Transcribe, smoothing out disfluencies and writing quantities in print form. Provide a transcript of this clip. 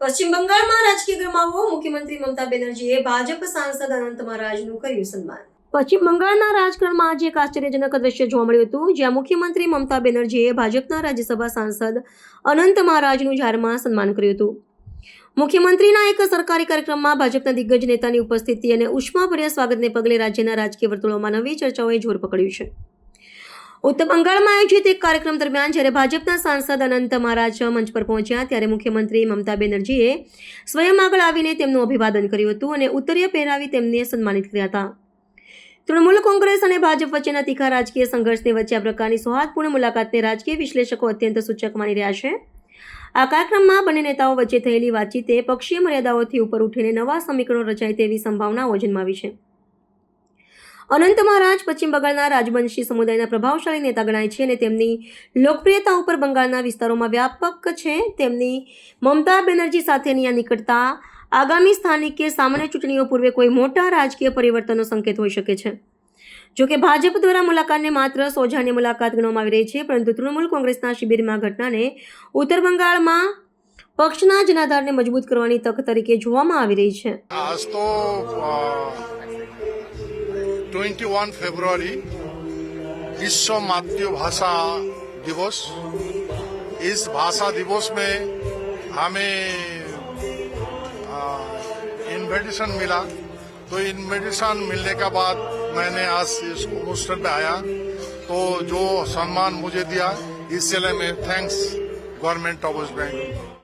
પશ્ચિમ બંગાળમાં રાજકીય ગરમાવો, મુખ્યમંત્રી મમતા બેનર્જીએ ભાજપ સાંસદ અનંત મહારાજનું કર્યું સન્માન। પશ્ચિમ બંગાળના રાજકારણમાં આજે એક આશ્ચર્યજનક દ્રશ્ય જોવા મળ્યું હતું, જ્યાં મુખ્યમંત્રી મમતા બેનર્જીએ ભાજપના રાજ્યસભા સાંસદ અનંત મહારાજનું જાહેરમાં સન્માન કર્યું હતું। મુખ્યમંત્રીના એક સરકારી કાર્યક્રમમાં ભાજપના દિગ્ગજ નેતાની ઉપસ્થિતિ અને ઉષ્માભર્યા સ્વાગતને પગલે રાજ્યના રાજકીય વર્તુળોમાં નવી ચર્ચાઓએ જોર પકડ્યું છે। ઉત્તર બંગાળમાં આયોજિત એક કાર્યક્રમ દરમિયાન જ્યારે ભાજપના સાંસદ અનંત મહારાજ મંચ પર પહોંચ્યા ત્યારે મુખ્યમંત્રી મમતા બેનર્જીએ સ્વયં આગળ આવીને તેમનું અભિવાદન કર્યું હતું અને ઉત્તરીય પહેરાવી તેમને સન્માનિત કર્યા હતા। તૃણમૂલ કોંગ્રેસ અને ભાજપ વચ્ચેના તીખા રાજકીય સંઘર્ષની વચ્ચે આ પ્રકારની સૌહાર્દપૂર્ણ મુલાકાતને રાજકીય વિશ્લેષકો અત્યંત સૂચક માની રહ્યા છે। આ કાર્યક્રમમાં બંને નેતાઓ વચ્ચે થયેલી વાતચીતે પક્ષીય મર્યાદાઓથી ઉપર ઉઠીને નવા સમીકરણો રચાય તેવી સંભાવનાઓ જન્માવી છે। અનંત મહારાજ પશ્ચિમ બંગાળના રાજવંશી સમુદાયના પ્રભાવશાળી નેતા ગણાય છે અને તેમની લોકપ્રિયતા ઉપર બંગાળના વિસ્તારોમાં વ્યાપક છે। તેમની મમતા બેનર્જી સાથેની આ નિકટતા આગામી સ્થાનિક કે સામાન્ય ચૂંટણીઓ પૂર્વે કોઈ મોટા રાજકીય પરિવર્તનનો સંકેત હોઈ શકે છે। જો કે ભાજપ દ્વારા મુલાકાતને માત્ર સોજાની મુલાકાત ગણવામાં આવી રહી છે, પરંતુ તૃણમૂલ કોંગ્રેસના શિબિરમાં ઘટનાને ઉત્તર બંગાળમાં પક્ષના જનાધારને મજબૂત કરવાની તક તરીકે જોવામાં આવી રહી છે। आज तो 21 फरवरी विश्व मातृभाषा दिवस। इस भाषा दिवस में हमें इनविटेशन मिला, तो इनविटेशन मिलने के बाद मैंने आज इस অনুষ্ঠান पे आया, तो जो सम्मान मुझे दिया इसके लिए मैं thanks government of West Bengal.